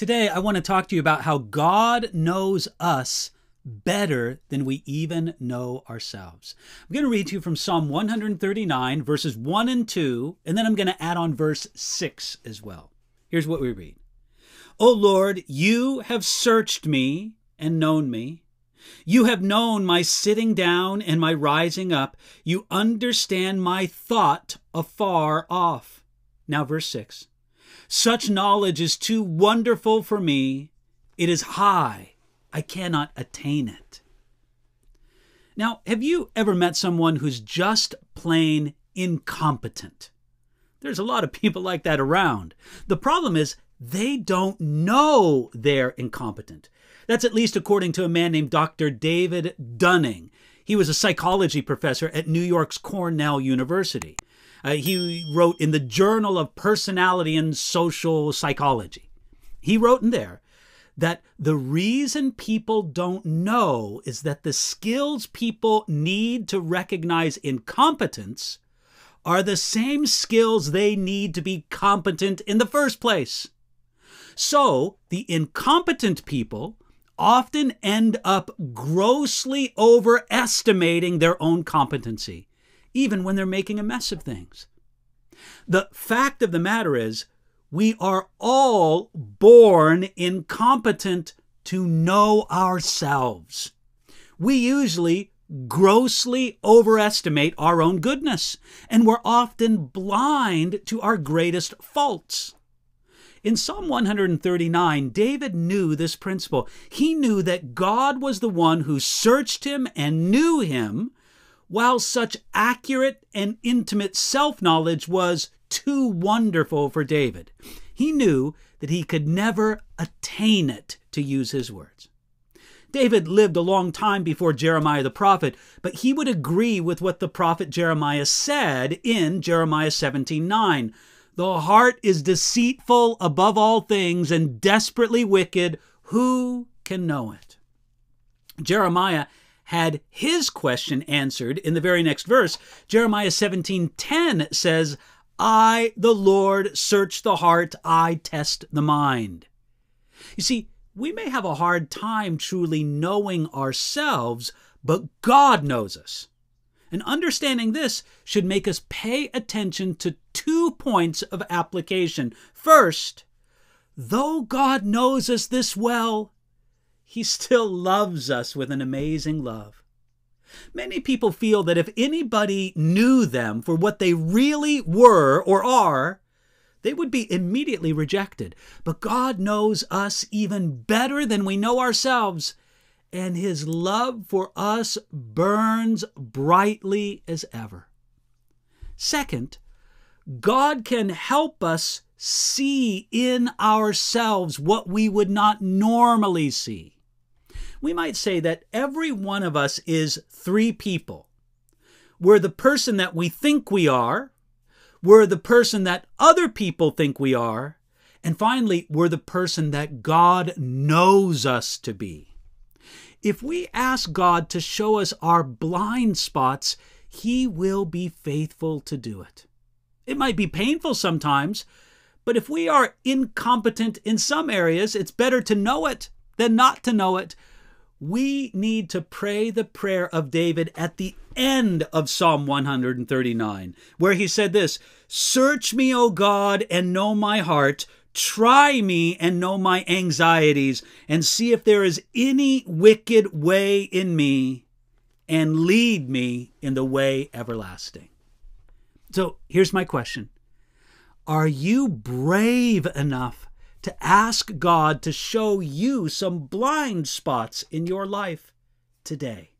Today, I want to talk to you about how God knows us better than we even know ourselves. I'm going to read to you from Psalm 139, verses 1 and 2, and then I'm going to add on verse 6 as well. Here's what we read. O Lord, you have searched me and known me. You have known my sitting down and my rising up. You understand my thought afar off. Now verse 6. Such knowledge is too wonderful for me. It is high. I cannot attain it. Now, have you ever met someone who's just plain incompetent? There's a lot of people like that around. The problem is they don't know they're incompetent. That's at least according to a man named Dr. David Dunning. He was a psychology professor at New York's Cornell University. He wrote in the Journal of Personality and Social Psychology. He wrote in there that the reason people don't know is that the skills people need to recognize incompetence are the same skills they need to be competent in the first place. So the incompetent people often end up grossly overestimating their own competency, even when they're making a mess of things. The fact of the matter is, we are all born incompetent to know ourselves. We usually grossly overestimate our own goodness, and we're often blind to our greatest faults. In Psalm 139, David knew this principle. He knew that God was the one who searched him and knew him, while such accurate and intimate self-knowledge was too wonderful for David. He knew that he could never attain it, to use his words. David lived a long time before Jeremiah the prophet, but he would agree with what the prophet Jeremiah said in Jeremiah 17:9. The heart is deceitful above all things and desperately wicked. Who can know it? Jeremiah had his question answered in the very next verse. Jeremiah 17:10 says, I, the Lord, search the heart, I test the mind. You see, we may have a hard time truly knowing ourselves, but God knows us. And understanding this should make us pay attention to 2 points of application. First, though God knows us this well, He still loves us with an amazing love. Many people feel that if anybody knew them for what they really were or are, they would be immediately rejected. But God knows us even better than we know ourselves, and His love for us burns brightly as ever. Second, God can help us see in ourselves what we would not normally see. We might say that every one of us is 3 people. We're the person that we think we are, we're the person that other people think we are, and finally, we're the person that God knows us to be. If we ask God to show us our blind spots, He will be faithful to do it. It might be painful sometimes, but if we are incompetent in some areas, it's better to know it than not to know it. We need to pray the prayer of David at the end of Psalm 139, where he said this, Search me, O God, and know my heart. Try me and know my anxieties, and see if there is any wicked way in me, and lead me in the way everlasting. So here's my question. Are you brave enough to ask God to show you some blind spots in your life today?